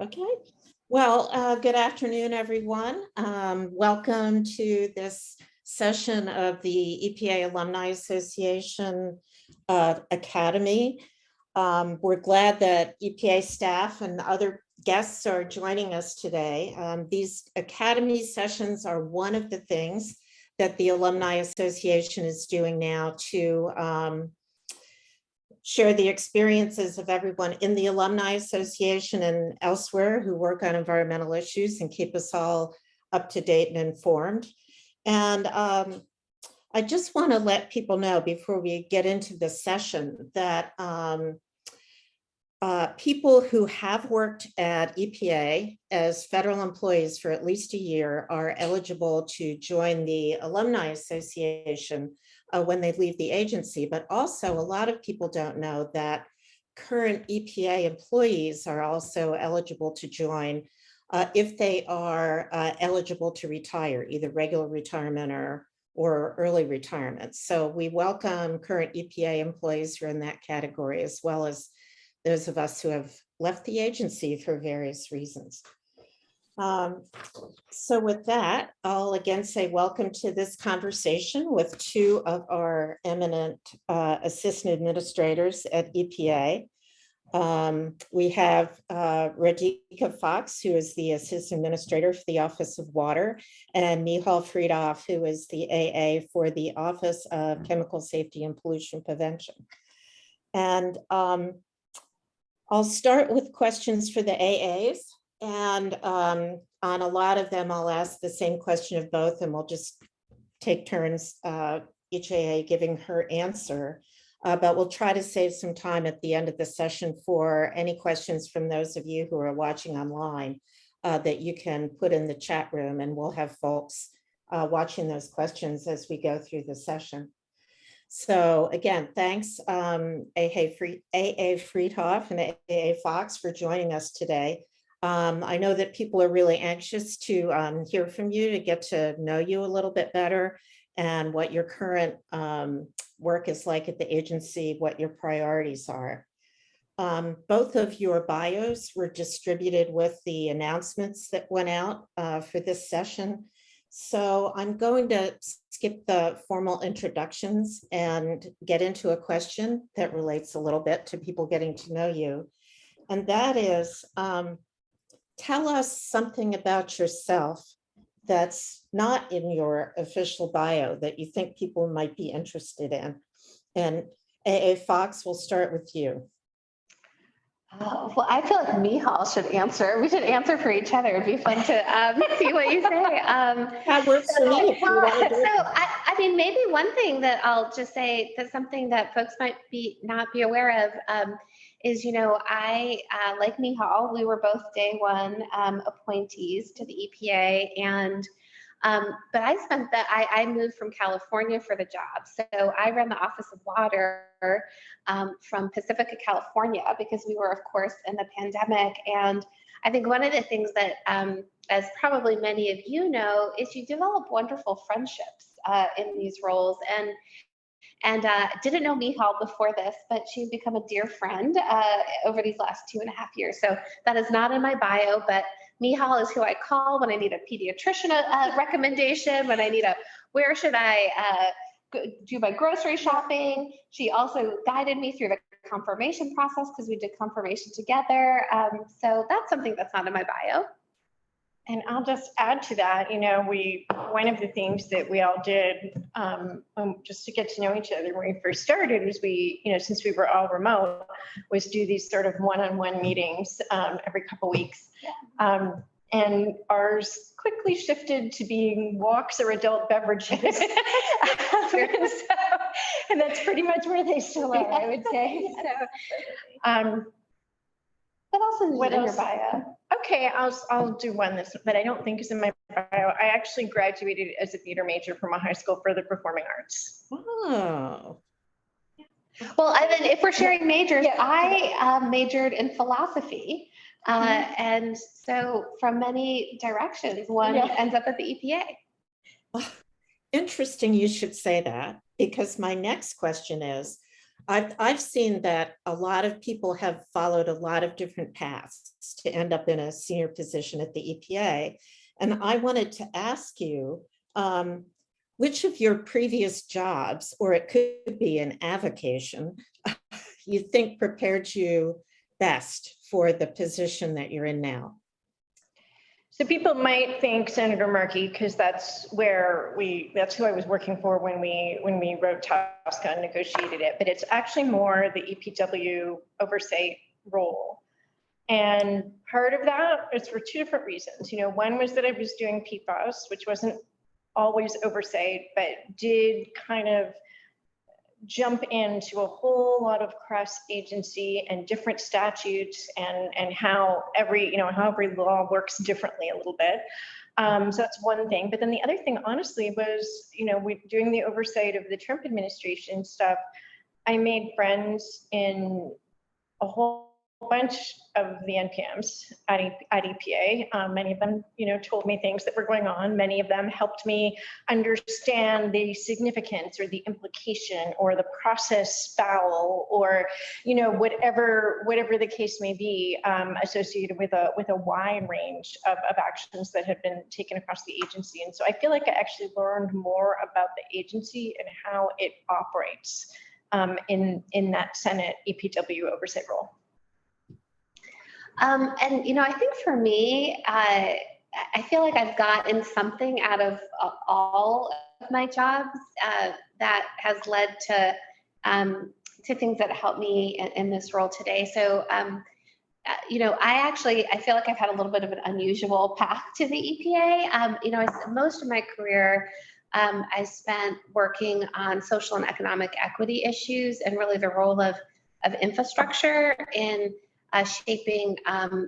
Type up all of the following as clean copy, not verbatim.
Okay. Well, good afternoon, everyone. Welcome to this session of the EPA Alumni Association Academy. We're glad that EPA staff and other guests are joining us today. These Academy sessions are one of the things that the Alumni Association is doing now to share the experiences of everyone in the Alumni Association and elsewhere who work on environmental issues and keep us all up to date and informed. And I just want to let people know before we get into the session that people who have worked at EPA as federal employees for at least a year are eligible to join the Alumni Association when they leave the agency. But also a lot of people don't know that current EPA employees are also eligible to join if they are eligible to retire, either regular retirement or early retirement. So we welcome current EPA employees who are in that category, as well as those of us who have left the agency for various reasons. So with that, I'll again say welcome to this conversation with two of our eminent assistant administrators at EPA. We have Radhika Fox, who is the assistant administrator for the Office of Water, and Michal Freedhoff, who is the AA for the Office of Chemical Safety and Pollution Prevention. And I'll start with questions for the AAs, and on a lot of them, I'll ask the same question of both, and we'll just take turns, each AA giving her answer. But we'll try to save some time at the end of the session for any questions from those of you who are watching online that you can put in the chat room, and we'll have folks watching those questions as we go through the session. So again, thanks AA Freedhoff and AA Fox for joining us today. I know that people are really anxious to hear from you, to get to know you a little bit better, and what your current work is like at the agency, what your priorities are. Both of your bios were distributed with the announcements that went out for this session. So I'm going to skip the formal introductions and get into a question that relates a little bit to people getting to know you. And that is, tell us something about yourself that's not in your official bio that you think people might be interested in. And AA Fox, we'll start with you. Oh, well, I feel like Michal should answer. We should answer for each other. It'd be fun to see what you say. That works for me. If you want to do it. I mean, maybe one thing that I'll just say, that's something that folks might not be aware of, is, you know, I, like Michal, we were both day one appointees to the EPA, and but I moved from California for the job. So I ran the Office of Water from Pacifica, California, because we were, of course, in the pandemic. And I think one of the things that, as probably many of you know, is you develop wonderful friendships in these roles. And didn't know Michal before this, but she's become a dear friend over these last 2.5 years. So that is not in my bio, but Michal is who I call when I need a pediatrician recommendation, when I need where should I do my grocery shopping. She also guided me through the confirmation process because we did confirmation together. So that's something that's not in my bio. And I'll just add to that, you know, one of the things that we all did just to get to know each other when we first started was since we were all remote, was do these sort of one-on-one meetings every couple weeks. And ours quickly shifted to being walks or adult beverages. And that's pretty much where they still are, I would say. So, what else is in your bio? Okay, I'll do one that I don't think is in my bio. I actually graduated as a theater major from a high school for the performing arts. Oh. Well, and then if we're sharing majors, yeah. I majored in philosophy. And so from many directions, one ends up at the EPA. Interesting you should say that, because my next question is, I've seen that a lot of people have followed a lot of different paths to end up in a senior position at the EPA. And I wanted to ask you, which of your previous jobs, or it could be an avocation, you think prepared you best for the position that you're in now? So people might think Senator Markey, because that's who I was working for when we wrote TSCA and negotiated it, but it's actually more the EPW oversight role. And part of that is for two different reasons. One was that I was doing PFAS, which wasn't always oversight, but did kind of jump into a whole lot of cross agency and different statutes and how every law works differently a little bit. So that's one thing. But then the other thing, honestly, was, we doing the oversight of the Trump administration stuff. I made friends in a whole bunch of the NPMs at EPA. Many of them, told me things that were going on. Many of them helped me understand the significance or the implication or the process foul or, whatever the case may be, associated with a wide range of actions that have been taken across the agency. And so I feel like I actually learned more about the agency and how it operates in that Senate EPW oversight role. And, I think for me, I feel like I've gotten something out of all of my jobs that has led to things that help me in this role today. So, I feel like I've had a little bit of an unusual path to the EPA. Most of my career, I spent working on social and economic equity issues and really the role of infrastructure in shaping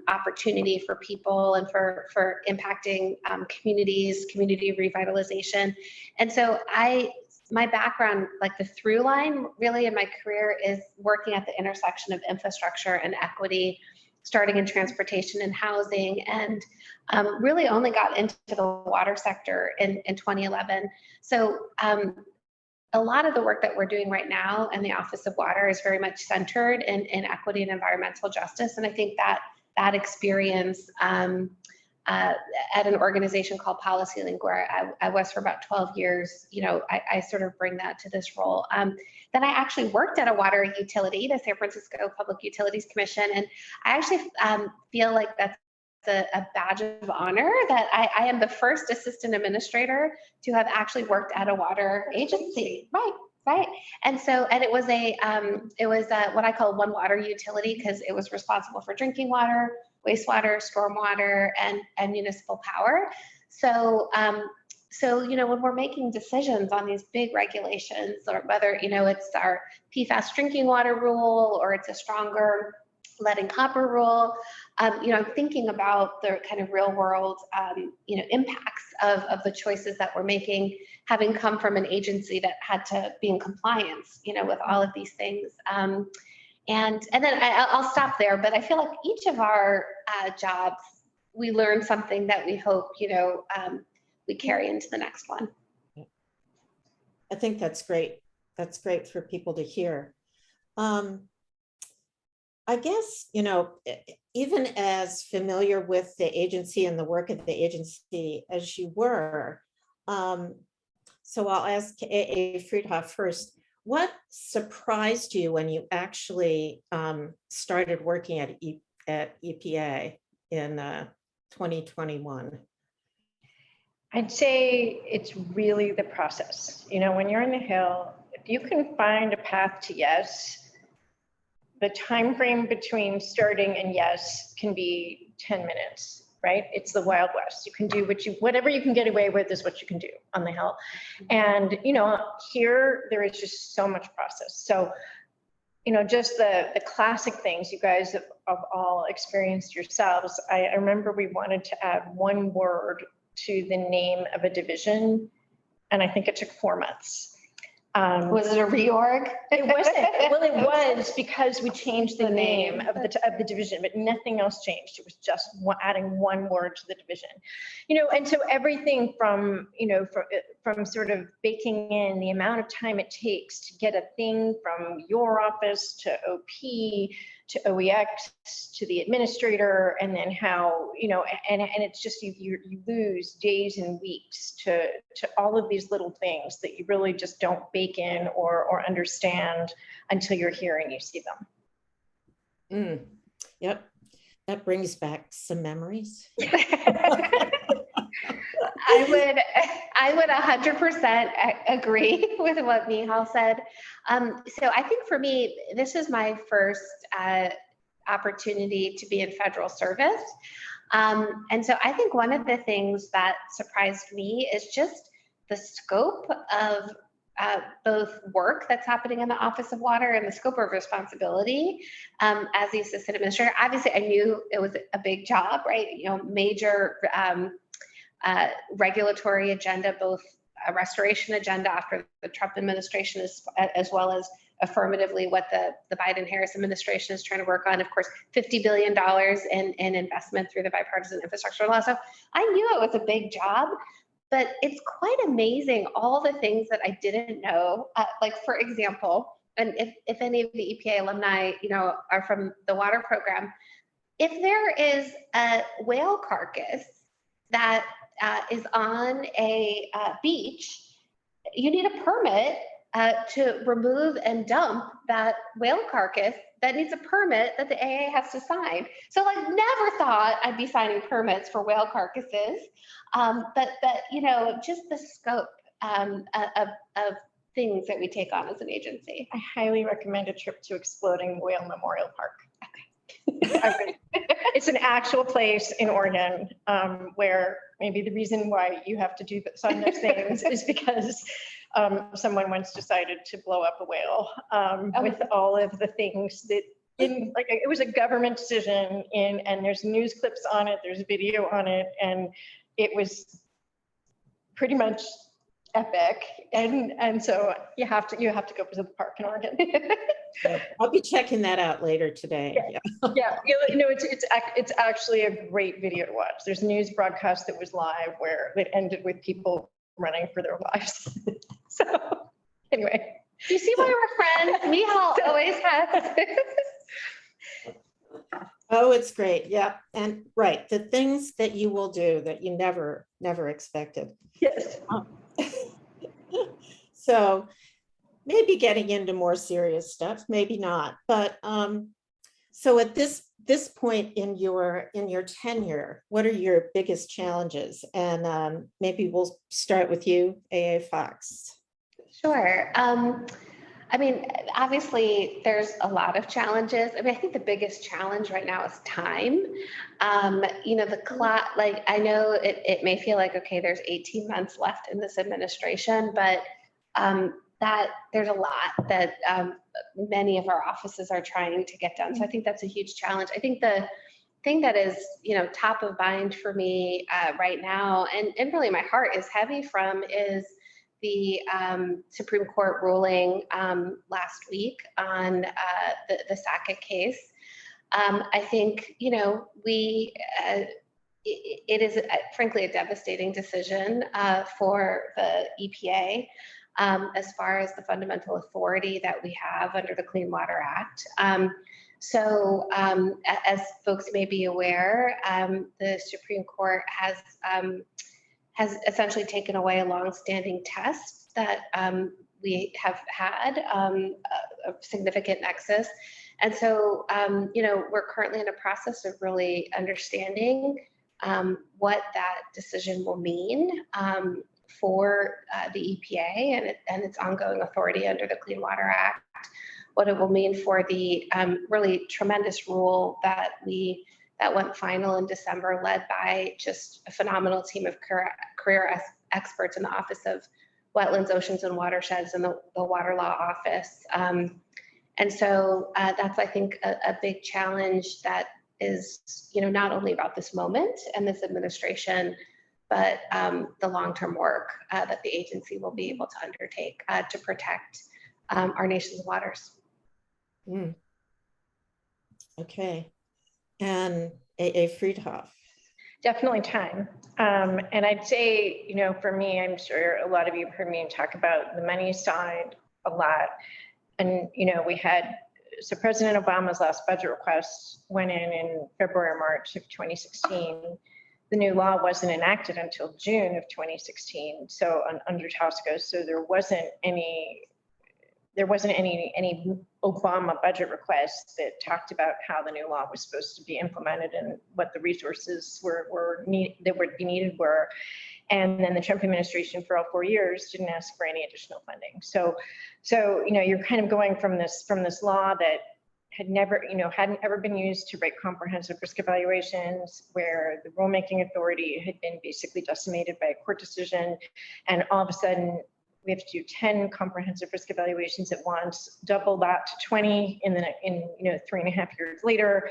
opportunity for people and for impacting communities, community revitalization. And so my background, like the through line really in my career, is working at the intersection of infrastructure and equity, starting in transportation and housing, and really only got into the water sector in 2011. So a lot of the work that we're doing right now in the Office of Water is very much centered in equity and environmental justice. And I think that experience at an organization called Policy Link, where I was for about 12 years, I sort of bring that to this role. Then I actually worked at a water utility, the San Francisco Public Utilities Commission. And I actually feel like that's a badge of honor that I am the first assistant administrator to have actually worked at a water agency. Right. And it was what I call one water utility, because it was responsible for drinking water, wastewater, stormwater, and municipal power. So when we're making decisions on these big regulations, or whether, it's our PFAS drinking water rule or it's a stronger lead and copper rule, I'm thinking about the kind of real world, impacts of the choices that we're making, having come from an agency that had to be in compliance, with all of these things. And then I'll stop there, but I feel like each of our jobs, we learn something that we hope, we carry into the next one. I think that's great. That's great for people to hear. I guess, even as familiar with the agency and the work of the agency as you were, so I'll ask A.A. Freedhoff first. What surprised you when you actually started working at EPA in 2021? I'd say it's really the process. When you're in the Hill, if you can find a path to yes, the time frame between starting and yes can be 10 minutes, right? It's the Wild West. You can do whatever you can get away with is what you can do on the Hill. And, here there is just so much process. So, just the classic things you guys have all experienced yourselves. I remember we wanted to add one word to the name of a division, and I think it took 4 months. Was it a reorg? It wasn't. Well, it was because we changed the The name name. of the division, but nothing else changed. It was just adding one word to the division. And so everything from, from sort of baking in the amount of time it takes to get a thing from your office to OP to OEX to the administrator, and then how, and it's just you lose days and weeks to all of these little things that you really just don't bake in or understand until you're here and you see them. Yep, that brings back some memories. I would 100% agree with what Michal said. So I think for me, this is my first opportunity to be in federal service. And so I think one of the things that surprised me is just the scope of both work that's happening in the Office of Water and the scope of responsibility as the assistant administrator. Obviously, I knew it was a big job, right? Major regulatory agenda, both a restoration agenda after the Trump administration, as well as affirmatively what the Biden-Harris administration is trying to work on. Of course, $50 billion in investment through the bipartisan infrastructure law. So I knew it was a big job, but it's quite amazing all the things that I didn't know. Like, for example, and if any of the EPA alumni, are from the water program, if there is a whale carcass that is on a beach, you need a permit to remove and dump that whale carcass. That needs a permit that the AA has to sign. So never thought I'd be signing permits for whale carcasses. But just the scope of things that we take on as an agency. I highly recommend a trip to Exploding Whale Memorial Park. It's an actual place in Oregon where maybe the reason why you have to do some of those things is because someone once decided to blow up a whale with all of the things that it was a government decision and there's news clips on it, there's video on it, and it was pretty much epic. And so you have to go visit the park in Oregon. I'll be checking that out later today. Yeah. It's actually a great video to watch. There's a news broadcast that was live where it ended with people running for their lives. So anyway. You see why we're friends? Michal always has. Oh, it's great. Yeah. And right. The things that you will do that you never expected. Yes. So maybe getting into more serious stuff, maybe not. But so at this point in your tenure, what are your biggest challenges? And maybe we'll start with you, AA Fox. Sure. Obviously there's a lot of challenges. I think the biggest challenge right now is time. The clock, I know it may feel like, okay, there's 18 months left in this administration, but that there's a lot that many of our offices are trying to get done. So I think that's a huge challenge. I think the thing that is, top of mind for me right now, and really my heart is heavy from, is the Supreme Court ruling last week on the Sackett case. I think, it is frankly a devastating decision for the EPA as far as the fundamental authority that we have under the Clean Water Act. So as folks may be aware, the Supreme Court has essentially taken away a longstanding test that we have had a significant nexus. And so, we're currently in a process of really understanding what that decision will mean for the EPA and its ongoing authority under the Clean Water Act, what it will mean for the really tremendous rule that went final in December, led by just a phenomenal team of career experts in the Office of Wetlands, Oceans, and Watersheds and the Water Law Office. And so that's, I think, a big challenge that is, not only about this moment and this administration, but the long-term work that the agency will be able to undertake to protect our nation's waters. Mm. Okay. And A. Freedhoff. Definitely time. And I'd say, you know, for me, I'm sure a lot of you have heard me talk about the money side a lot. And, you know, so President Obama's last budget request went in February or March of 2016. The new law wasn't enacted until June of 2016. So under TSCA, so there wasn't any Obama budget requests that talked about how the new law was supposed to be implemented and what the resources that would be needed were. And then the Trump administration for all 4 years didn't ask for any additional funding. So, you know, you're kind of going from this law that hadn't ever been used to write comprehensive risk evaluations, where the rulemaking authority had been basically decimated by a court decision. And all of a sudden, we have to do 10 comprehensive risk evaluations at once, double that to 20 in 3.5 years later.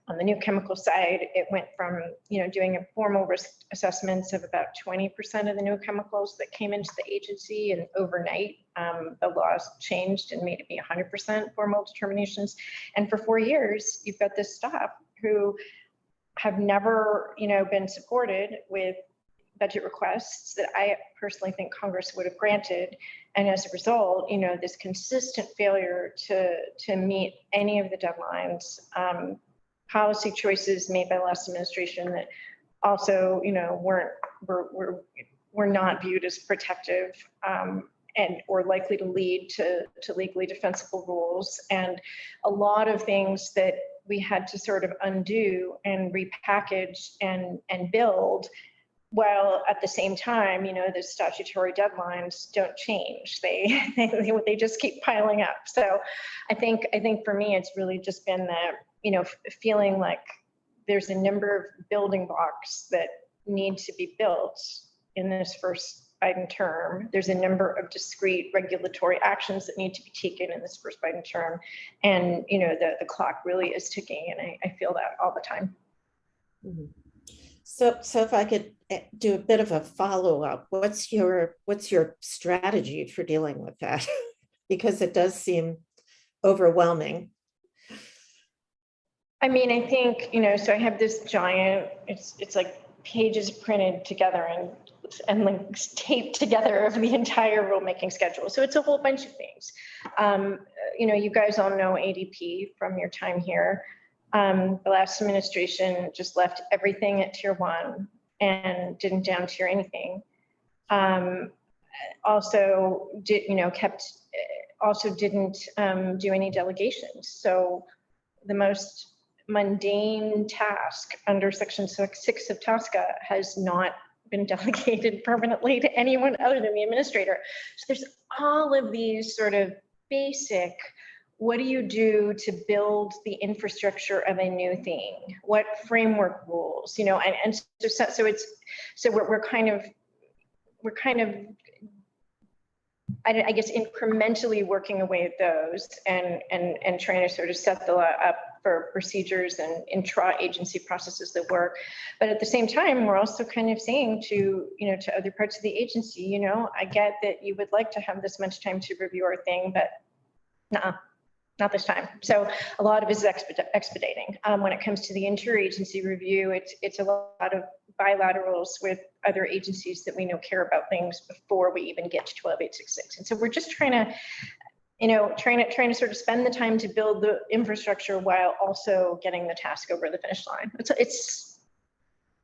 On the new chemical side, it went from, you know, doing a formal risk assessments of about 20% of the new chemicals that came into the agency, and overnight the laws changed and made it be 100% formal determinations. And for 4 years, you've got this staff who have never, you know, been supported with budget requests that I personally think Congress would have granted. And as a result, you know, this consistent failure to meet any of the deadlines, policy choices made by the last administration that also, you know, were not viewed as protective and or likely to lead to legally defensible rules, and a lot of things that we had to sort of undo and repackage and build, while at the same time, you know, the statutory deadlines don't change. They just keep piling up. So I think for me, it's really just been that, you know, feeling like there's a number of building blocks that need to be built in this first Biden term. There's a number of discrete regulatory actions that need to be taken in this first Biden term. And, you know, the clock really is ticking, and I feel that all the time. Mm-hmm. So if I could do a bit of a follow-up, what's your strategy for dealing with that? Because it does seem overwhelming. I mean, I think, you know, so I have this giant, it's like pages printed together and like taped together of the entire rulemaking schedule. So it's a whole bunch of things. You know, you guys all know ADP from your time here. The last administration just left everything at tier 1 and didn't down tier anything. Also didn't do any delegations. So the most mundane task under Section 6 of TSCA has not been delegated permanently to anyone other than the administrator. So there's all of these sort of basic, what do you do to build the infrastructure of a new thing? What framework rules, you know, and so we're kind of I guess incrementally working away at those and trying to sort of set the law up for procedures and intra-agency processes that work. But at the same time, we're also kind of saying to other parts of the agency, you know, I get that you would like to have this much time to review our thing, but nah, not this time. So a lot of it is expediting. When it comes to the interagency review, it's a lot of bilaterals with other agencies that we know care about things before we even get to 12866. And so we're just trying to sort of spend the time to build the infrastructure while also getting the task over the finish line.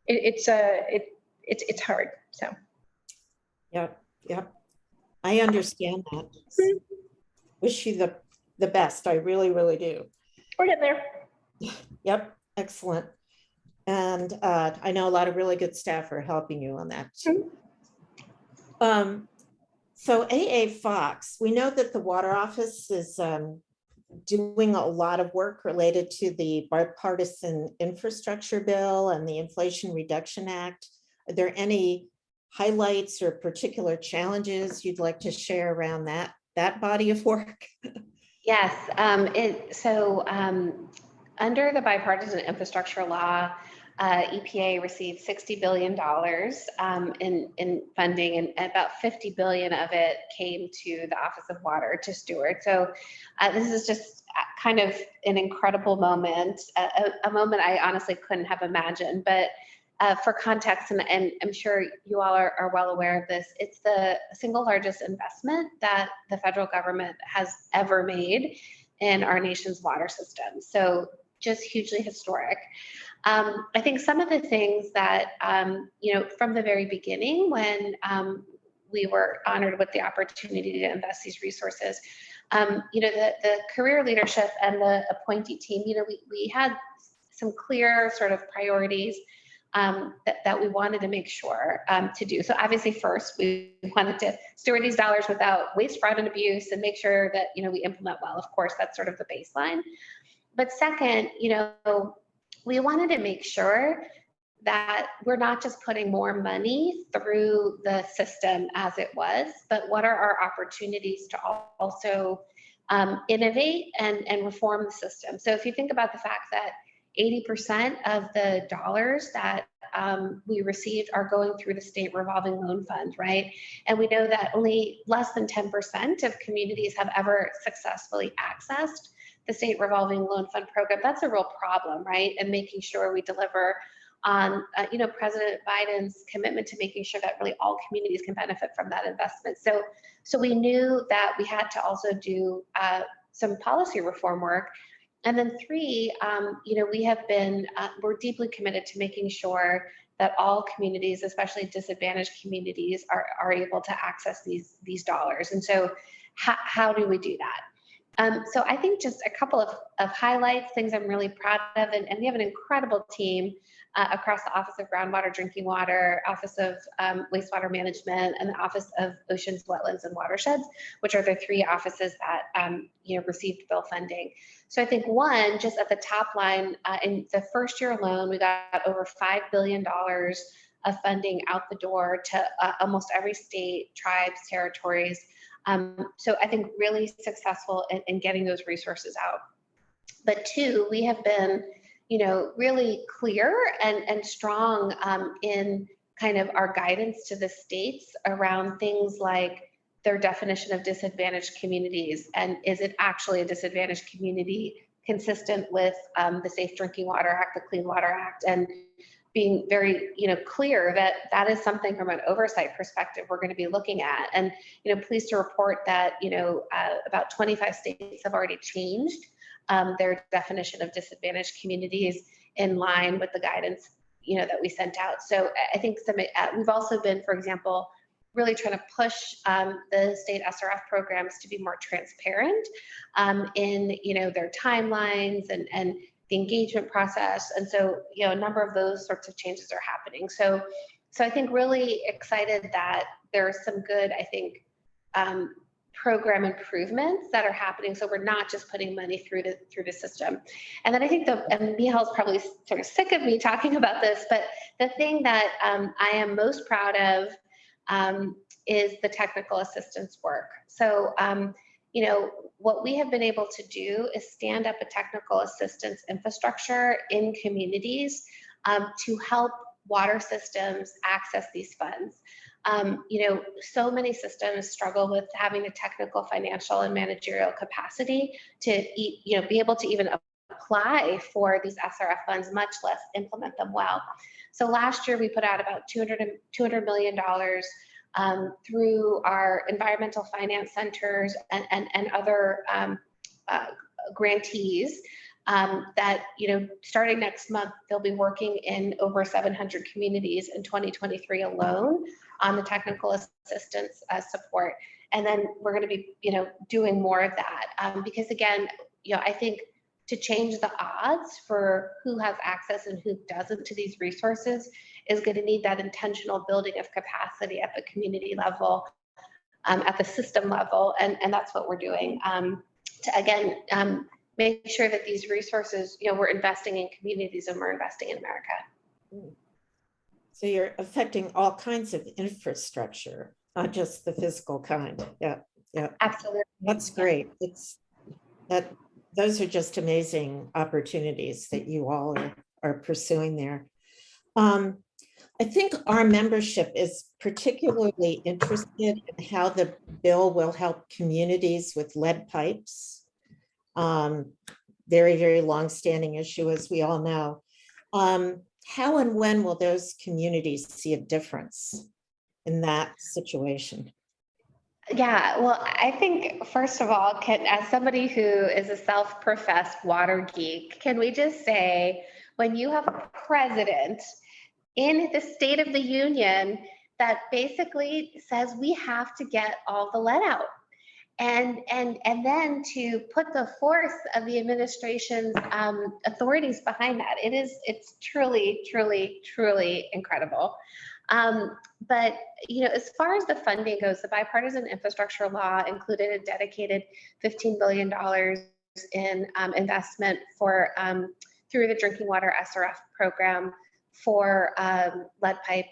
It's hard. So. Yep. I understand that. Wish you the best. I really, really do. We're getting there. Yep. Excellent. And I know a lot of really good staff are helping you on that. So AA Fox, we know that the Water Office is doing a lot of work related to the bipartisan infrastructure bill and the Inflation Reduction Act. Are there any highlights or particular challenges you'd like to share around that body of work? Yes. Under the bipartisan infrastructure law, EPA received $60 billion in funding, and about $50 billion of it came to the Office of Water to steward. So this is just kind of an incredible moment, a moment I honestly couldn't have imagined. But for context, and I'm sure you all are well aware of this, it's the single largest investment that the federal government has ever made in our nation's water system. So just hugely historic. I think some of the things that, from the very beginning, when we were honored with the opportunity to invest these resources, the career leadership and the appointee team, we had some clear sort of priorities that we wanted to make sure to do. So obviously, first, we wanted to steward these dollars without waste, fraud, and abuse, and make sure that, we implement well. Of course, that's sort of the baseline. But second, we wanted to make sure that we're not just putting more money through the system as it was, but what are our opportunities to also innovate and reform the system. So if you think about the fact that 80% of the dollars that we received are going through the state revolving loan fund, right? And we know that only less than 10% of communities have ever successfully accessed the state revolving loan fund program. That's a real problem, right? And making sure we deliver on, President Biden's commitment to making sure that really all communities can benefit from that investment. So we knew that we had to also do some policy reform work. And then three, we're deeply committed to making sure that all communities, especially disadvantaged communities, are able to access these dollars. And so how do we do that? So I think just a couple of highlights, things I'm really proud of, and we have an incredible team across the Office of Groundwater Drinking Water, Office of Wastewater Management, and the Office of Oceans, Wetlands, and Watersheds, which are the three offices that received bill funding. So I think one, just at the top line, in the first year alone, we got over $5 billion of funding out the door to almost every state, tribes, territories. So I think really successful in getting those resources out. But two, we have been, really clear and strong in kind of our guidance to the states around things like their definition of disadvantaged communities, and is it actually a disadvantaged community consistent with the Safe Drinking Water Act, the Clean Water Act, and being very, clear that that is something from an oversight perspective we're going to be looking at. And, pleased to report that, about 25 states have already changed their definition of disadvantaged communities in line with the guidance, that we sent out. So I think we've also been, for example, really trying to push the state SRF programs to be more transparent in, their timelines and the engagement process. And so, a number of those sorts of changes are happening. So I think really excited that there are some good, program improvements that are happening. So we're not just putting money through the system. And then I think and Michal's probably sort of sick of me talking about this, but the thing that I am most proud of is the technical assistance work. So, what we have been able to do is stand up a technical assistance infrastructure in communities to help water systems access these funds. So many systems struggle with having the technical, financial, and managerial capacity to, be able to even apply for these SRF funds, much less implement them well. So last year we put out about $200 million through our environmental finance centers and other grantees that, starting next month, they'll be working in over 700 communities in 2023 alone on the technical assistance support. And then we're going to be, doing more of that because again, I think to change the odds for who has access and who doesn't to these resources is going to need that intentional building of capacity at the community level, at the system level, and that's what we're doing to again make sure that these resources, we're investing in communities and we're investing in America. So you're affecting all kinds of infrastructure, not just the physical kind. Yeah, Absolutely. That's great. Those are just amazing opportunities that you all are pursuing there. I think our membership is particularly interested in how the bill will help communities with lead pipes. Very, very longstanding issue, as we all know. How and when will those communities see a difference in that situation? Yeah, well, I think first of all, as somebody who is a self-professed water geek, can we just say, when you have a president in the State of the Union that basically says we have to get all the lead out, and then to put the force of the administration's authorities behind that, it's truly, truly, truly incredible. But as far as the funding goes, the bipartisan infrastructure law included a dedicated $15 billion in investment for through the drinking water SRF program for lead pipe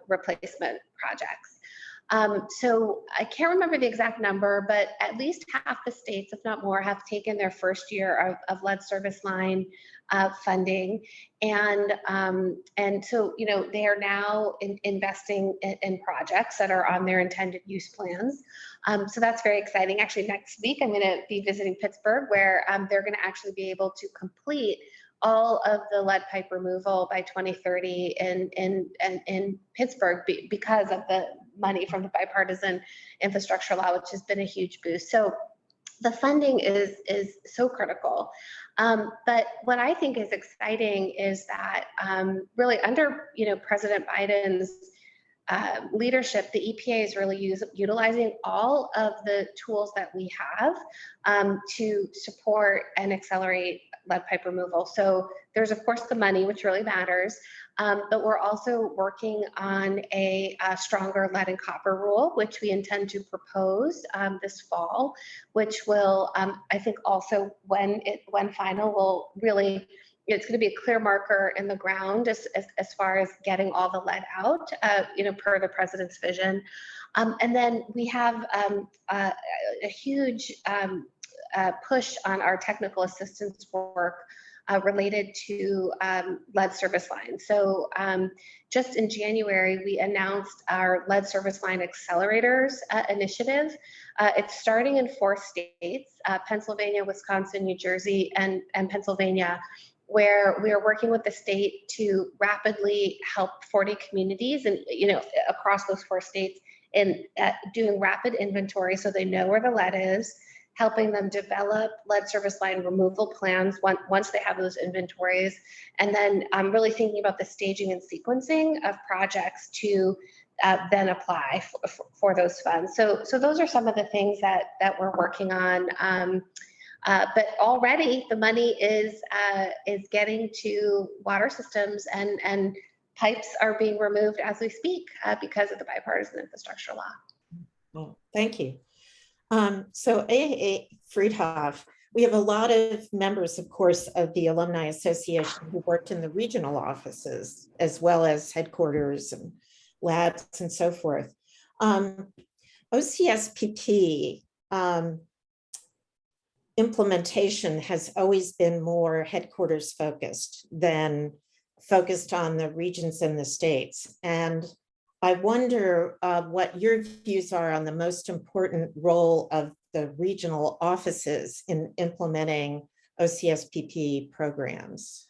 replacement projects. So I can't remember the exact number, but at least half the states, if not more, have taken their first year of lead service line funding. And so, they are now investing in projects that are on their intended use plans. So that's very exciting. Actually, next week, I'm going to be visiting Pittsburgh, where they're going to actually be able to complete all of the lead pipe removal by 2030 in Pittsburgh because of the money from the bipartisan infrastructure law, which has been a huge boost. So the funding is so critical. But what I think is exciting is that really under President Biden's leadership, the EPA is really utilizing all of the tools that we have to support and accelerate lead pipe removal. So there's of course the money, which really matters, but we're also working on a stronger lead and copper rule, which we intend to propose this fall, which will, I think also when final, will really, it's going to be a clear marker in the ground as far as getting all the lead out, per the president's vision. And then we have a huge push on our technical assistance work related to lead service lines. So just in January, we announced our lead service line accelerators initiative. It's starting in 4 states, Pennsylvania, Wisconsin, New Jersey, and Pennsylvania, where we are working with the state to rapidly help 40 communities and across those 4 states in doing rapid inventory so they know where the lead is, helping them develop lead service line removal plans once they have those inventories, and then really thinking about the staging and sequencing of projects to then apply for those funds. So those are some of the things that we're working on. But already the money is getting to water systems, and pipes are being removed as we speak because of the bipartisan infrastructure law. Well, thank you. So AAA Freedhoff, we have a lot of members, of course, of the Alumni Association who worked in the regional offices, as well as headquarters and labs and so forth. OCSPP implementation has always been more headquarters focused than focused on the regions and the states. And I wonder what your views are on the most important role of the regional offices in implementing OCSPP programs.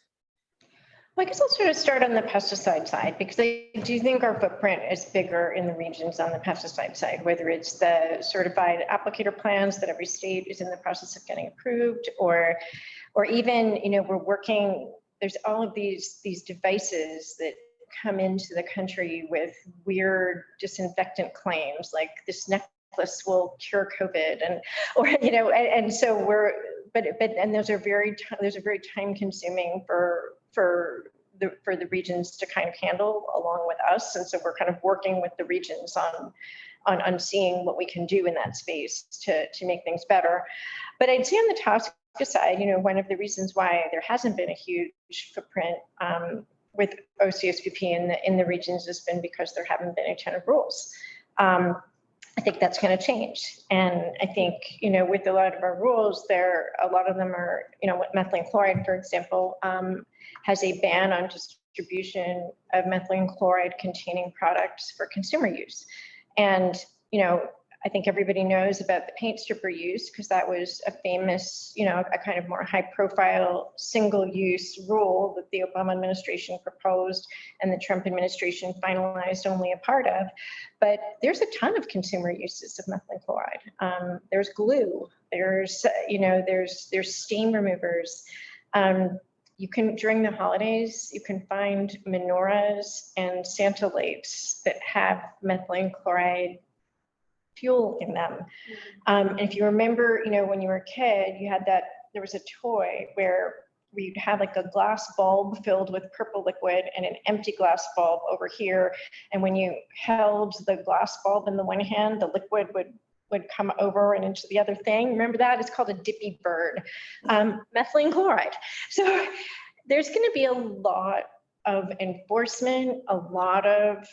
Well, I guess I'll sort of start on the pesticide side, because I do think our footprint is bigger in the regions on the pesticide side, whether it's the certified applicator plans that every state is in the process of getting approved, or even, we're working, there's all of these devices that come into the country with weird disinfectant claims, like this necklace will cure COVID, and so and those are very time consuming for the regions to kind of handle along with us, and so we're kind of working with the regions on seeing what we can do in that space to make things better. But I'd say on the toxic side, one of the reasons why there hasn't been a huge footprint with OCSPP in the regions has been because there haven't been a ton of rules. I think that's going to change. And I think, with a lot of our rules, a lot of them are, methylene chloride, for example, has a ban on just distribution of methylene chloride containing products for consumer use. And, I think everybody knows about the paint stripper use because that was a famous, a kind of more high profile single use rule that the Obama administration proposed and the Trump administration finalized only a part of. But there's a ton of consumer uses of methylene chloride. There's glue, there's steam removers. You can, during the holidays, you can find menorahs and Santa lights that have methylene chloride fuel in them. And if you remember, when you were a kid, there was a toy where we'd have like a glass bulb filled with purple liquid and an empty glass bulb over here. And when you held the glass bulb in the one hand, the liquid would come over and into the other thing. Remember that? It's called a dippy bird, methylene chloride. So there's going to be a lot of enforcement, a lot of,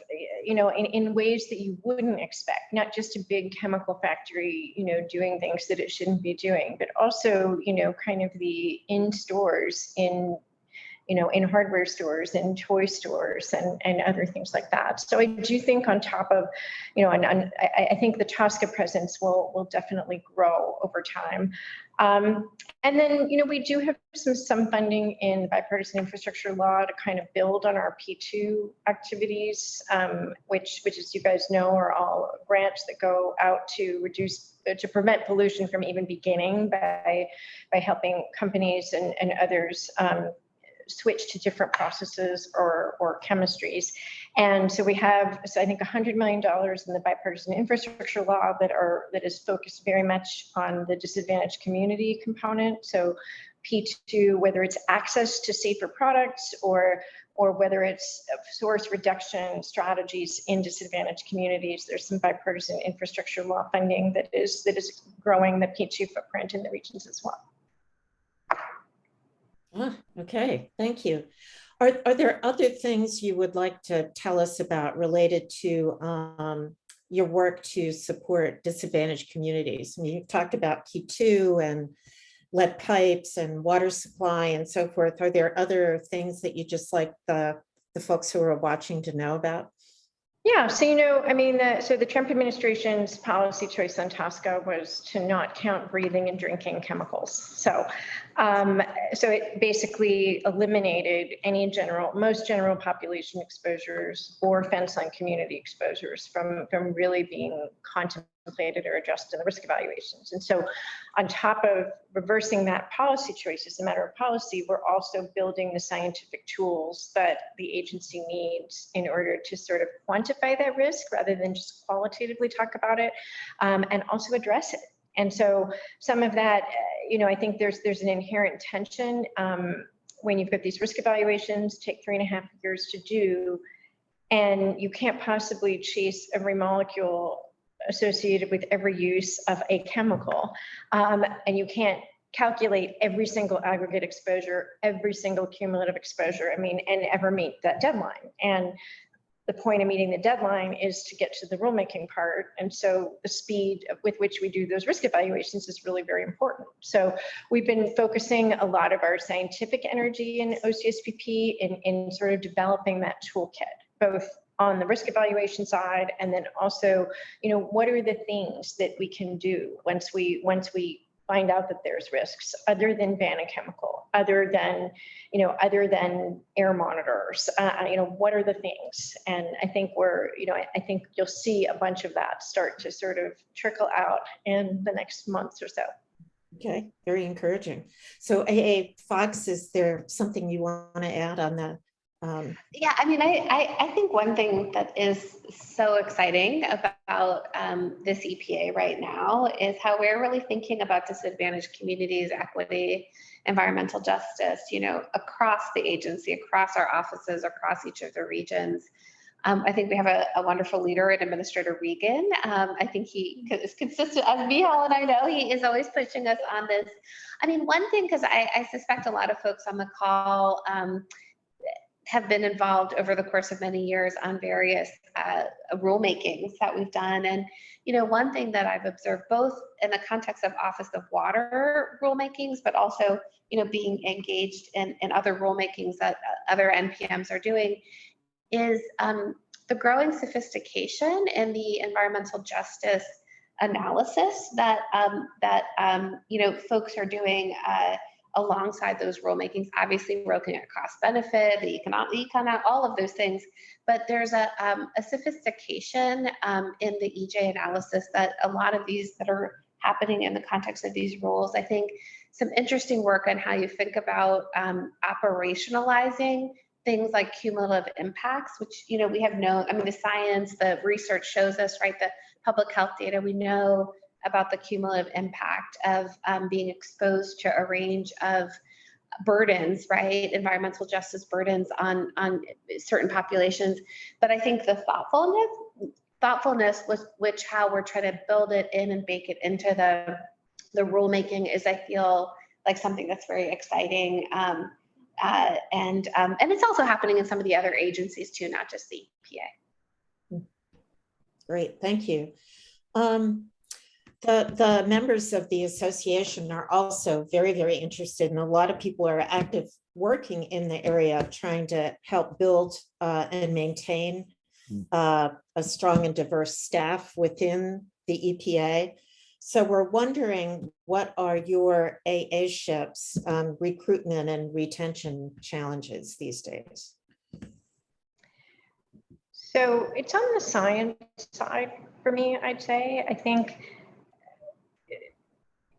in ways that you wouldn't expect, not just a big chemical factory, doing things that it shouldn't be doing, but also, kind of the in stores, in hardware stores and toy stores and other things like that. So I do think on top of, and I think the TSCA presence will definitely grow over time. And then, we do have some funding in the bipartisan infrastructure law to kind of build on our P2 activities, which as you guys know, are all grants that go out to prevent pollution from even beginning by helping companies and others switch to different processes or chemistries. And so we have, I think, $100 million in the bipartisan infrastructure law that is focused very much on the disadvantaged community component. So P2, whether it's access to safer products or whether it's source reduction strategies in disadvantaged communities, there's some bipartisan infrastructure law funding that is growing the P2 footprint in the regions as well. Okay, thank you. Are there other things you would like to tell us about related to your work to support disadvantaged communities? I mean, you've talked about P2 and lead pipes and water supply and so forth. Are there other things that you just like the folks who are watching to know about? Yeah, so so the Trump administration's policy choice on TSCA was to not count breathing and drinking chemicals. So it basically eliminated most general population exposures or fence line community exposures from really being contemplated or addressed in the risk evaluations. And so on top of reversing that policy choice as a matter of policy, we're also building the scientific tools that the agency needs in order to sort of quantify that risk rather than just qualitatively talk about it, and also address it. And so some of that, I think there's an inherent tension when you've got these risk evaluations, take 3.5 years to do, and you can't possibly chase every molecule associated with every use of a chemical. And you can't calculate every single aggregate exposure, every single cumulative exposure, and ever meet that deadline. And the point of meeting the deadline is to get to the rulemaking part. And so the speed with which we do those risk evaluations is really very important. So we've been focusing a lot of our scientific energy in OCSPP in sort of developing that toolkit, both on the risk evaluation side, and then also, what are the things that we can do once we find out that there's risks, other than ban a chemical, other than air monitors, what are the things? And I think I think you'll see a bunch of that start to sort of trickle out in the next months or so. Okay, very encouraging. So AA Fox, is there something you want to add on that? Yeah, I think one thing that is so exciting about this EPA right now is how we're really thinking about disadvantaged communities, equity, environmental justice, across the agency, across our offices, across each of the regions. I think we have a wonderful leader in Administrator Regan. I think he is consistent, as Michal and I know, he is always pushing us on this. One thing, because I suspect a lot of folks on the call have been involved over the course of many years on various rulemakings that we've done. And, one thing that I've observed both in the context of Office of Water rulemakings, but also, being engaged in other rulemakings that other NPMs are doing is the growing sophistication in the environmental justice analysis that folks are doing alongside those rulemakings. Obviously, we're looking at cost benefit, the economic, all of those things, but there's a sophistication in the EJ analysis that a lot of these that are happening in the context of these rules. I think some interesting work on how you think about operationalizing things like cumulative impacts, which, we have known, the science, the research shows us, right, the public health data, we know about the cumulative impact of being exposed to a range of burdens, right, environmental justice burdens on certain populations. But I think the thoughtfulness with which how we're trying to build it in and bake it into the rulemaking is, I feel like, something that's very exciting. And it's also happening in some of the other agencies too, not just the EPA. Great, thank you. The members of the association are also very, very interested, and a lot of people are active working in the area of trying to help build and maintain a strong and diverse staff within the EPA. So we're wondering, what are your AA-ship's recruitment and retention challenges these days? So it's on the science side for me, I'd say. I think,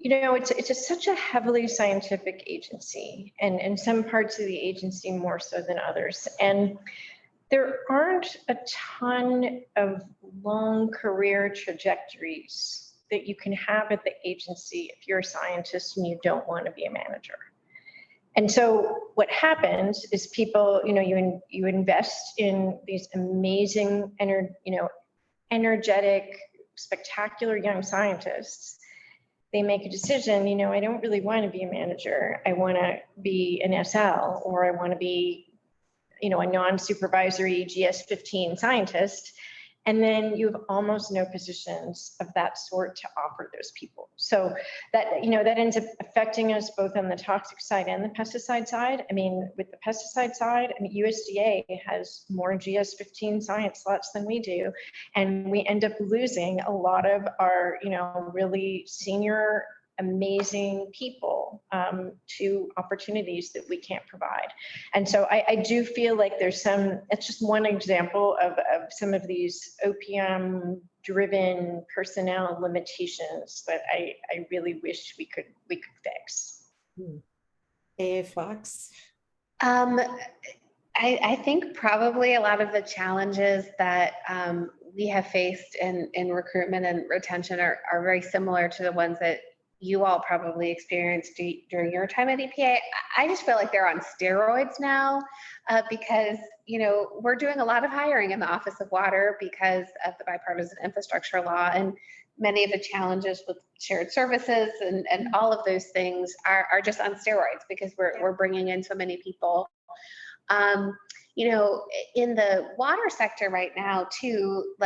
it's such a heavily scientific agency, and in some parts of the agency more so than others. And there aren't a ton of long career trajectories that you can have at the agency if you're a scientist and you don't want to be a manager. And so what happens is people, you invest in these amazing, energetic, spectacular young scientists. They make a decision, I don't really want to be a manager. I want to be an SL, or I want to be, a non-supervisory GS-15 scientist. And then you have almost no positions of that sort to offer those people. So that, that ends up affecting us both on the toxic side and the pesticide side. With the pesticide side, USDA has more GS-15 science slots than we do. And we end up losing a lot of our, really senior, amazing people to opportunities that we can't provide. And so I do feel like there's it's just one example of some of these OPM driven personnel limitations that I really wish we could fix. A. Fox? I think probably a lot of the challenges that we have faced in recruitment and retention are very similar to the ones that you all probably experienced during your time at EPA. I just feel like they're on steroids now because, we're doing a lot of hiring in the Office of Water because of the bipartisan infrastructure law, and many of the challenges with shared services and all of those things are just on steroids because we're bringing in so many people. In the water sector right now too,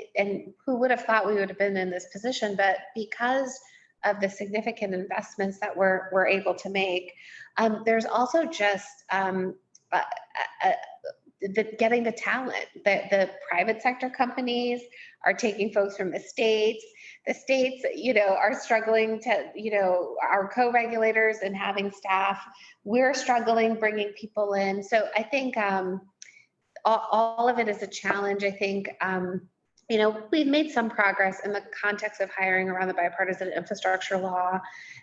and who would have thought we would have been in this position, but because of the significant investments that we're able to make, there's also just getting the talent. The private sector companies are taking folks from the states. The states, are struggling to, our co-regulators and having staff. We're struggling bringing people in. So I think all of it is a challenge. I think, we've made some progress in the context of hiring around the bipartisan infrastructure law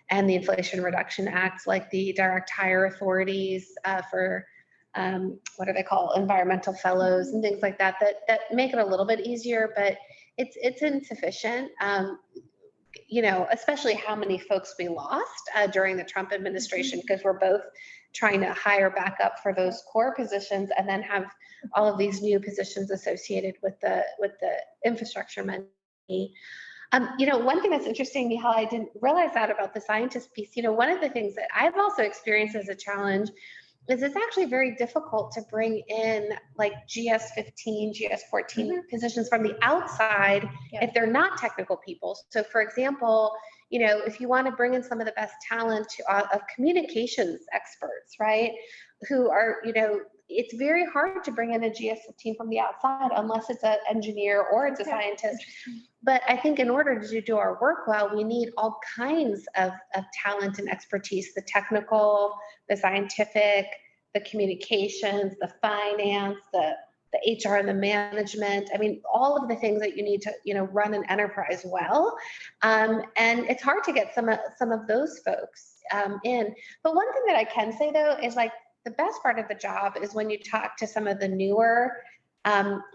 and the Inflation Reduction Act, like the direct hire authorities for what are they called, environmental fellows and things like that make it a little bit easier, but it's insufficient. Especially how many folks we lost during the Trump administration, because we're both trying to hire back up for those core positions and then have all of these new positions associated with the infrastructure money. One thing that's interesting, Michal, I didn't realize that about the scientist piece. One of the things that I've also experienced as a challenge is it's actually very difficult to bring in like GS15, GS14 positions from the outside if they're not technical people. So for example, if you want to bring in some of the best talent of communications experts, right, who are, it's very hard to bring in a GS15 from the outside unless it's an engineer or it's a scientist. But I think in order to do our work well, we need all kinds of talent and expertise, the technical, the scientific, the communications, the finance, the HR and the management. I mean, all of the things that you need to, run an enterprise well. And it's hard to get some of those folks in. But one thing that I can say though is like the best part of the job is when you talk to some of the newer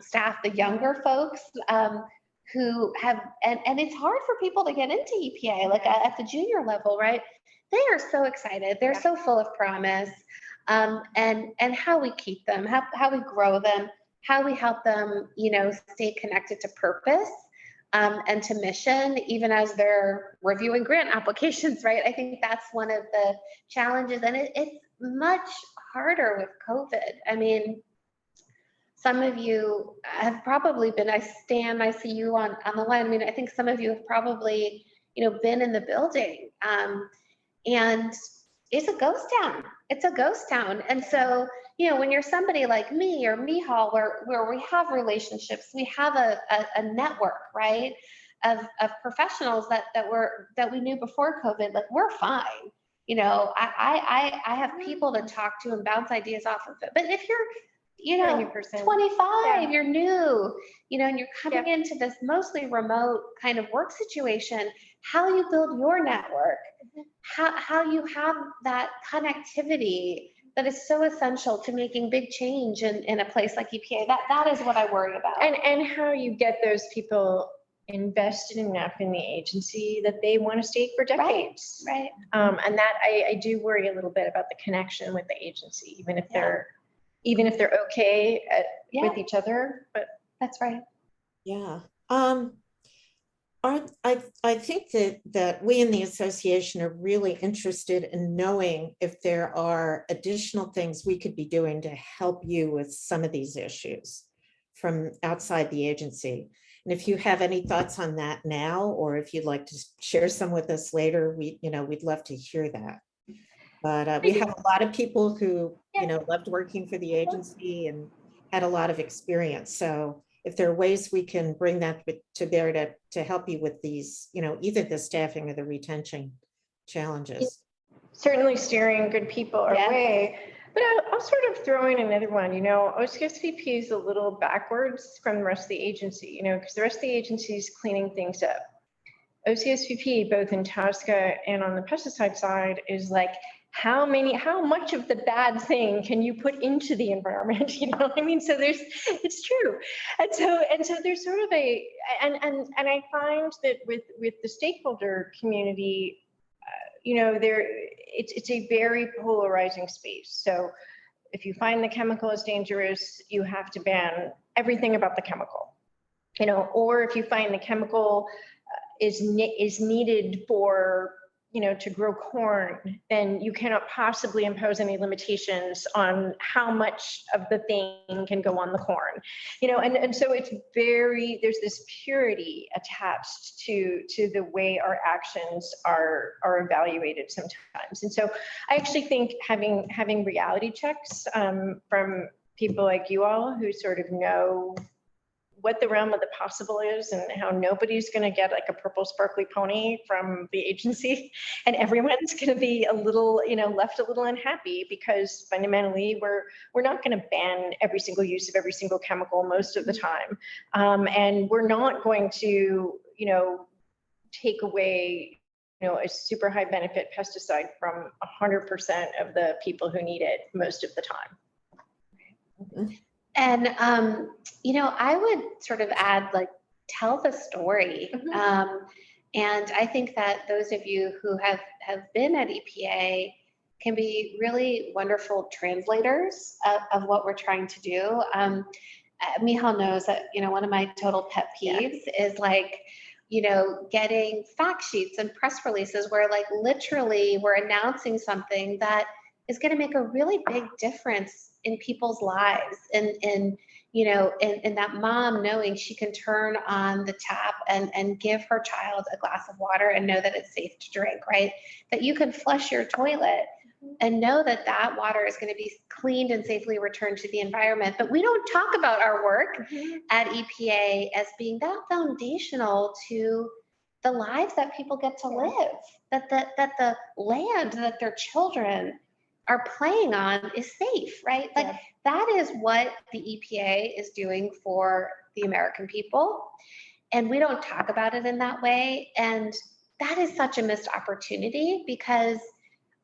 staff, the younger folks who have, and it's hard for people to get into EPA, like at the junior level, right? They are so excited. They're so full of promise. And how we keep them, how we grow them, how we help them, stay connected to purpose and to mission, even as they're reviewing grant applications, right? I think that's one of the challenges, and it's much harder with COVID. I mean, some of you have probably been, I see you on the line. I mean, I think some of you have probably, been in the building and it's a ghost town. It's a ghost town. And so, when you're somebody like me or Michal, where we have relationships, we have a network, right, of professionals that we knew before COVID, like we're fine. I have people to talk to and bounce ideas off of it. But if you're, 25, you're new, and you're coming into this mostly remote kind of work situation, how you build your network, how you have that connectivity that is so essential to making big change in a place like EPA. That is what I worry about. And how you get those people invested enough in the agency that they want to stay for decades. Right. And that I do worry a little bit about the connection with the agency, even if they're okay with each other. But that's right. Yeah. I think that we in the association are really interested in knowing if there are additional things we could be doing to help you with some of these issues from outside the agency. And if you have any thoughts on that now, or if you'd like to share some with us later, we'd love to hear that. But we have a lot of people who, loved working for the agency and had a lot of experience. So if there are ways we can bring that to bear to help you with these, either the staffing or the retention challenges. Certainly steering good people our way. But I'll sort of throw in another one. OCSVP is a little backwards from the rest of the agency, because the rest of the agency is cleaning things up. OCSVP, both in TSCA and on the pesticide side, is like, how much of the bad thing can you put into the environment? So it's true. And so there's sort of and I find that with the stakeholder community, it's a very polarizing space. So if you find the chemical is dangerous, you have to ban everything about the chemical, or if you find the chemical is needed for, to grow corn, then you cannot possibly impose any limitations on how much of the thing can go on the corn, and so there's this purity attached to the way our actions are evaluated sometimes. And so I actually think having reality checks from people like you all who sort of know what the realm of the possible is and how nobody's going to get like a purple sparkly pony from the agency, and everyone's going to be a little, left a little unhappy, because fundamentally we're not going to ban every single use of every single chemical most of the time. And we're not going to, take away, a super high benefit pesticide from 100% of the people who need it most of the time. Mm-hmm. And, I would sort of add, like, tell the story. Mm-hmm. And I think that those of you who have been at EPA can be really wonderful translators of what we're trying to do. Michal knows that, one of my total pet peeves is like, getting fact sheets and press releases where like literally we're announcing something that is going to make a really big difference in people's lives. And you know, and that mom knowing she can turn on the tap and give her child a glass of water and know that it's safe to drink, right? That you can flush your toilet and know that that water is going to be cleaned and safely returned to the environment. But we don't talk about our work at EPA as being that foundational to the lives that people get to live, that the land that their children are playing on is safe, right? Like that is what the EPA is doing for the American people. And we don't talk about it in that way. And that is such a missed opportunity because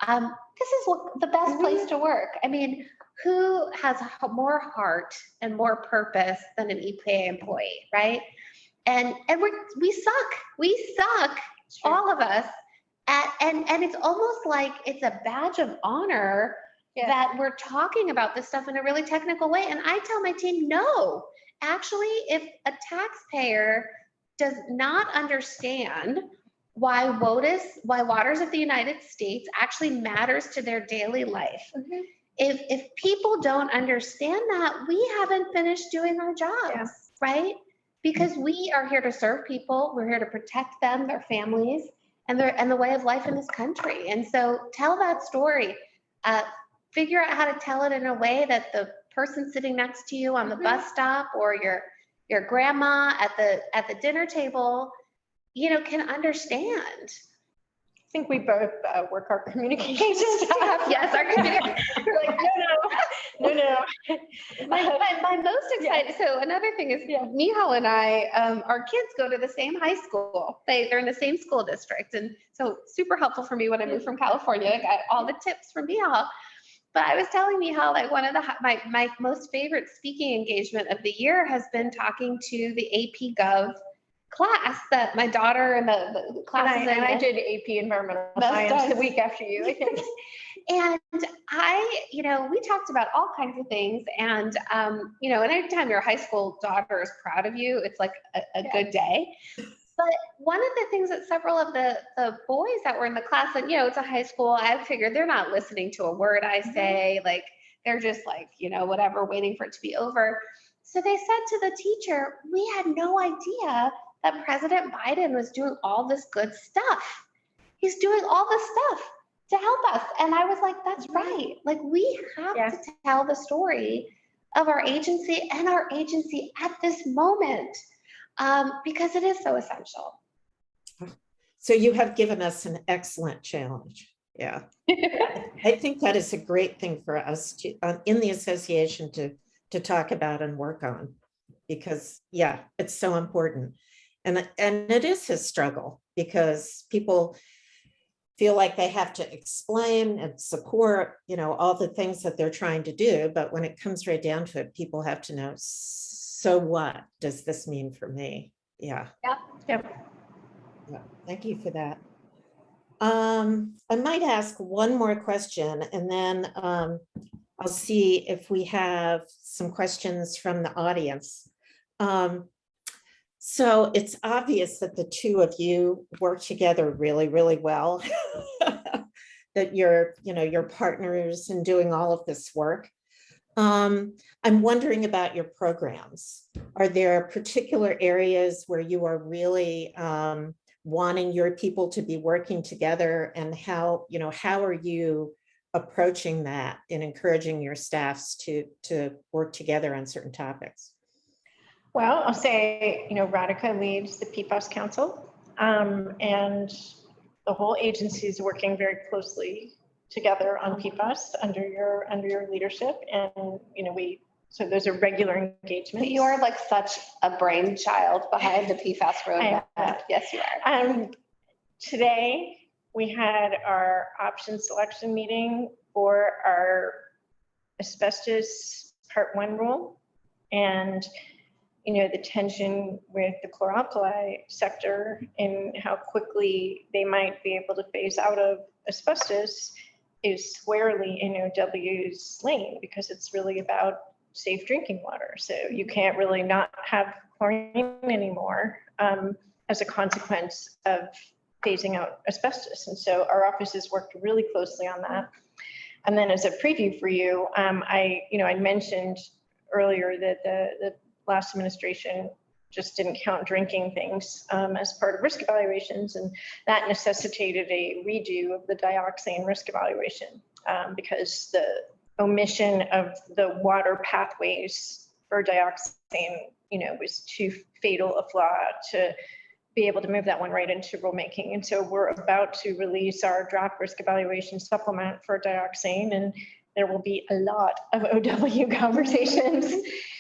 this is the best place to work. I mean, who has more heart and more purpose than an EPA employee, right? And we suck, all of us. And it's almost like it's a badge of honor that we're talking about this stuff in a really technical way. And I tell my team, no, actually, if a taxpayer does not understand why waters of the United States actually matters to their daily life, if people don't understand that, we haven't finished doing our jobs, right? Because we are here to serve people, we're here to protect them, their families, and the way of life in this country. And so tell that story. Figure out how to tell it in a way that the person sitting next to you on the bus stop or your grandma at the dinner table, you know, can understand. I think we both work our communication staff. Yes, our communication. We're like, no. My most excited. So another thing is, Michal and I, our kids go to the same high school. They're in the same school district, and so super helpful for me when I moved from California. I got all the tips from Michal. But I was telling Michal, like one of my most favorite speaking engagement of the year has been talking to the AP Gov class that my daughter and the classes and I did AP Environmental Science the week after you, I think. And we talked about all kinds of things. And, and anytime your high school daughter is proud of you, it's like a good day. But one of the things that several of the boys that were in the class, and, it's a high school, I figured they're not listening to a word I say, like, they're just like, whatever, waiting for it to be over. So they said to the teacher, we had no idea that President Biden was doing all this good stuff. He's doing all this stuff to help us. And I was like, that's right. Like, we have to tell the story of our agency and our agency at this moment, because it is so essential. So you have given us an excellent challenge. Yeah. I think that is a great thing for us to, in the association to talk about and work on, because it's so important. And it is his struggle, because people feel like they have to explain and support, all the things that they're trying to do. But when it comes right down to it, people have to know, so what does this mean for me? Yeah. Thank you for that. I might ask one more question, and then I'll see if we have some questions from the audience. So it's obvious that the two of you work together really, really well, that you're partners in doing all of this work. I'm wondering about your programs. Are there particular areas where you are really wanting your people to be working together, and how are you approaching that and encouraging your staffs to work together on certain topics? Well, I'll say, Radhika leads the PFAS Council, and the whole agency is working very closely together on PFAS under your leadership. And, so those are regular engagements. You are like such a brainchild behind the PFAS roadmap. Yes, you are. Today, we had our option selection meeting for our asbestos Part 1 rule. And the tension with the chlor-alkali sector and how quickly they might be able to phase out of asbestos is squarely in OW's lane, because it's really about safe drinking water. So you can't really not have chlorine anymore as a consequence of phasing out asbestos. And so our offices worked really closely on that. And then as a preview for you, I mentioned earlier that the last administration just didn't count drinking things as part of risk evaluations, and that necessitated a redo of the dioxane risk evaluation because the omission of the water pathways for dioxane, was too fatal a flaw to be able to move that one right into rulemaking. And so we're about to release our draft risk evaluation supplement for dioxane, and there will be a lot of OW conversations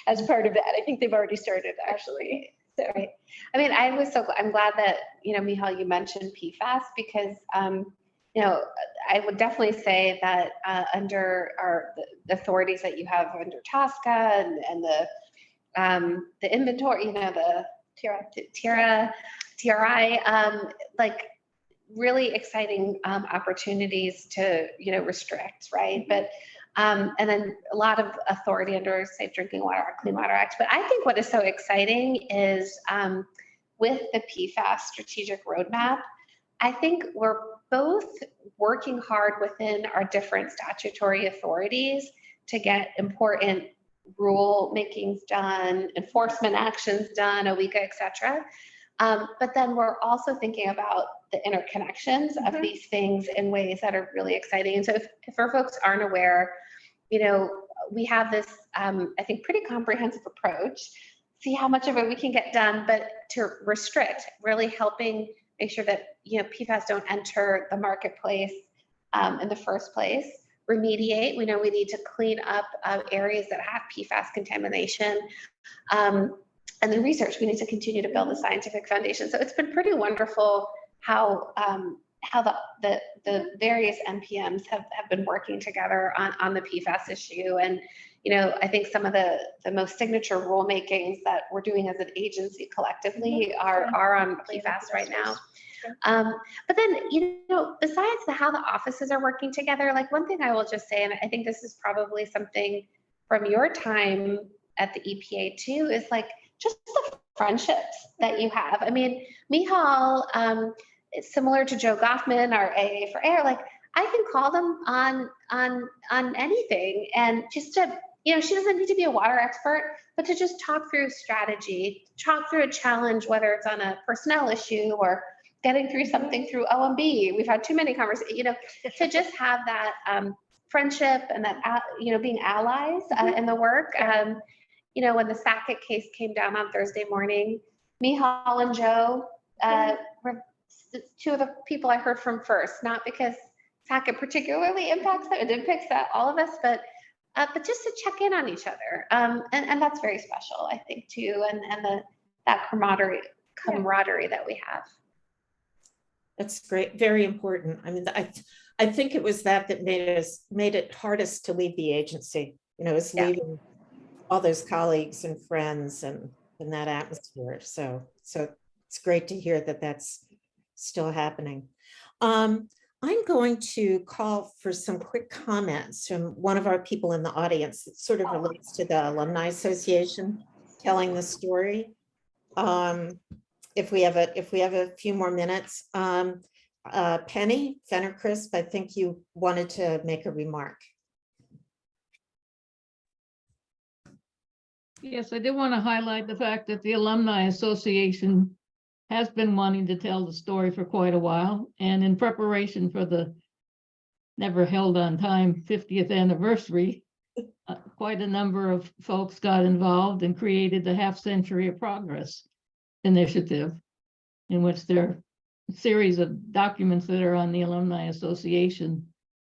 as part of that. I think they've already started, actually. So. Right. I mean, I'm glad that, Michal, you mentioned PFAS because, I would definitely say that under the authorities that you have under TSCA and the inventory, the TRI, like really exciting opportunities to, restrict, right? But and then a lot of authority under Safe Drinking Water, Clean Water Act. But I think what is so exciting is with the PFAS strategic roadmap, I think we're both working hard within our different statutory authorities to get important rule makings done, enforcement actions done, OWICA, et cetera. But then we're also thinking about the interconnections of these things in ways that are really exciting. And so if our folks aren't aware, we have this, I think, pretty comprehensive approach, see how much of it we can get done, but to restrict, really helping make sure that, PFAS don't enter the marketplace in the first place. Remediate, we know we need to clean up areas that have PFAS contamination. And then research, we need to continue to build the scientific foundation. So it's been pretty wonderful how the various NPMs have been working together on the PFAS issue. And, I think some of the most signature rulemakings that we're doing as an agency collectively are on PFAS right now. But then, besides how the offices are working together, like one thing I will just say, and I think this is probably something from your time at the EPA too, is like just the friendships that you have. I mean, Michal, it's similar to Joe Goffman, our AA for Air, like I can call them on anything, and just to, she doesn't need to be a water expert, but to just talk through strategy, talk through a challenge, whether it's on a personnel issue or getting through something through OMB. We've had too many conversations, to just have that friendship and that, being allies in the work. When the Sackett case came down on Thursday morning, Michal and Joe were two of the people I heard from first, not because Sackett particularly impacts them, it impacts all of us, but just to check in on each other. And that's very special, I think, too, and that camaraderie that we have. That's great. Very important. I mean, I think it was that made it hardest to leave the agency, is leaving all those colleagues and friends and in that atmosphere. So it's great to hear that that's still happening. I'm going to call for some quick comments from one of our people in the audience that sort of relates to the Alumni Association telling the story. If we have a few more minutes, Penny Fenner-Crisp, I think you wanted to make a remark. Yes, I did want to highlight the fact that the Alumni Association has been wanting to tell the story for quite a while, and in preparation for the never held on time 50th anniversary, quite a number of folks got involved and created the Half Century of Progress initiative, in which there are a series of documents that are on the Alumni Association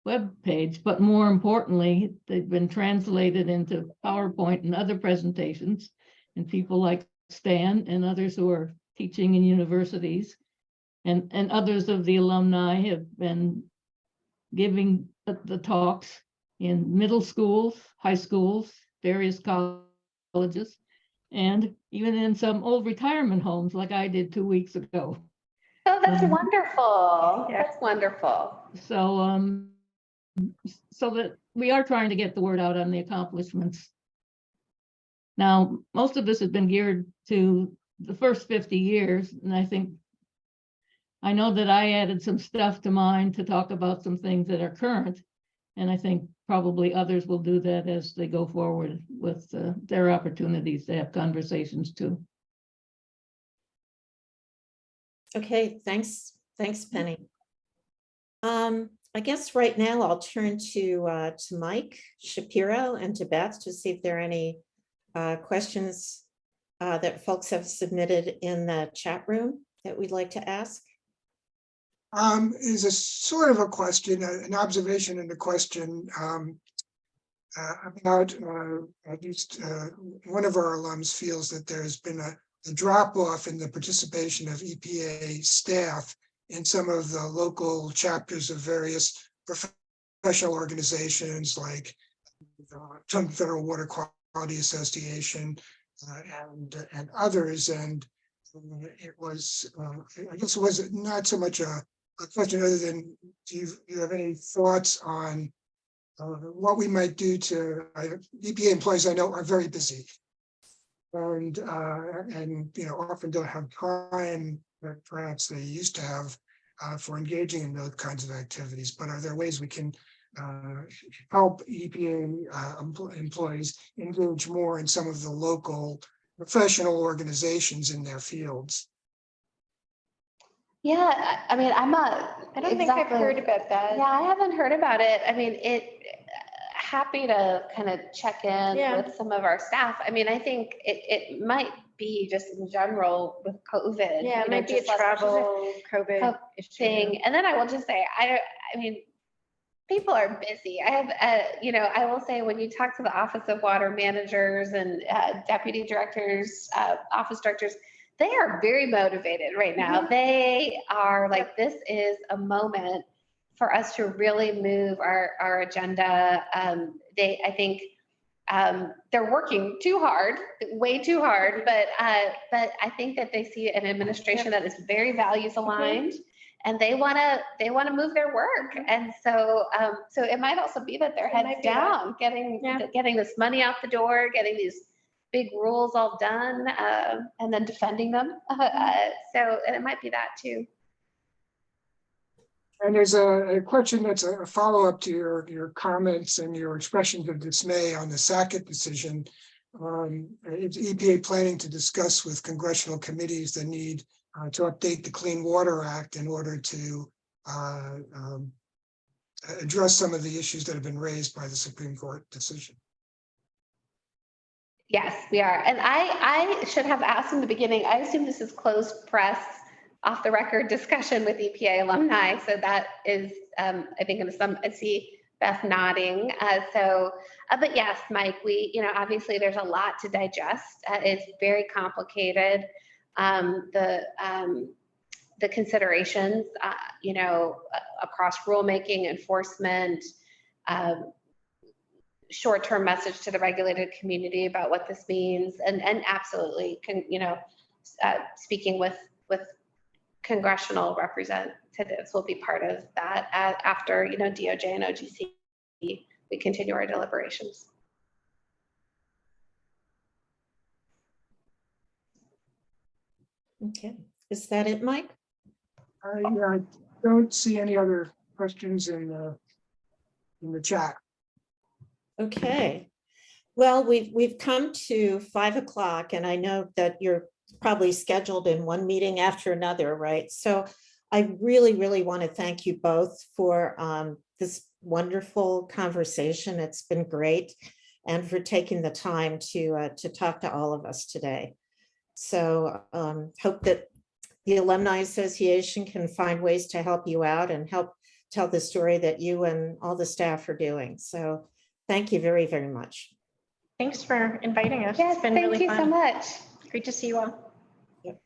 webpage, but more importantly, they've been translated into PowerPoint and other presentations, and people like Stan and others who are teaching in universities and others of the alumni have been giving the talks in middle schools, high schools, various colleges, and even in some old retirement homes like I did 2 weeks ago. Oh, that's wonderful. That's wonderful. So that we are trying to get the word out on the accomplishments. Now, most of this has been geared to the first 50 years, and I know that I added some stuff to mine to talk about some things that are current, And I think probably others will do that as they go forward with their opportunities to have conversations too. Okay, thanks, Penny. I guess right now I'll turn to Mike Shapiro and to Beth to see if there are any questions that folks have submitted in the chat room that we'd like to ask. Is a sort of a question, an observation and a question about at least one of our alums feels that there's been a drop off in the participation of EPA staff in some of the local chapters of various professional organizations like some Federal Water Quality Association and others. And it was, I guess it was not so much a question other than, do you have any thoughts on what we might do to EPA employees? I know are very busy and often don't have time that perhaps they used to have for engaging in those kinds of activities. But are there ways we can help EPA employees engage more in some of the local professional organizations in their fields? Yeah, I mean, I don't think I've heard about that. Yeah, I haven't heard about it. I mean, happy to kind of check in with some of our staff. I mean, I think it might be just in general with COVID. Yeah, it might be a travel COVID thing. And then I will just say, I mean, people are busy. I have, I will say when you talk to the Office of Water Managers and deputy directors, office directors, they are very motivated right now. Mhm. They are like, this is a moment for us to really move our agenda. I think they're working too hard, way too hard, but I think that they see an administration that is very values aligned. And they want to move their work, and so it might also be that their heads down, getting this money out the door, getting these big rules all done, and then defending them. And it might be that too. And there's a question that's a follow-up to your comments and your expressions of dismay on the Sackett decision. Is EPA planning to discuss with congressional committees the need to update the Clean Water Act in order to address some of the issues that have been raised by the Supreme Court decision? Yes, we are. And I should have asked in the beginning, I assume this is closed press, off the record discussion with EPA alumni. So that is, I think I see Beth nodding. But yes, Mike, obviously there's a lot to digest. It's very complicated. The considerations, across rulemaking, enforcement, short-term message to the regulated community about what this means, and absolutely speaking with congressional representatives will be part of that after DOJ and OGC we continue our deliberations. Okay, is that it, Mike? I don't see any other questions in the chat. Okay, well, we've come to 5 o'clock, and I know that you're probably scheduled in one meeting after another, right? So I really, really want to thank you both for this wonderful conversation. It's been great, and for taking the time to talk to all of us today. So hope that the Alumni Association can find ways to help you out and help tell the story that you and all the staff are doing. So thank you very, very much. Thanks for inviting us. Yes, It's been thank really you fun. so much. Great to see you all.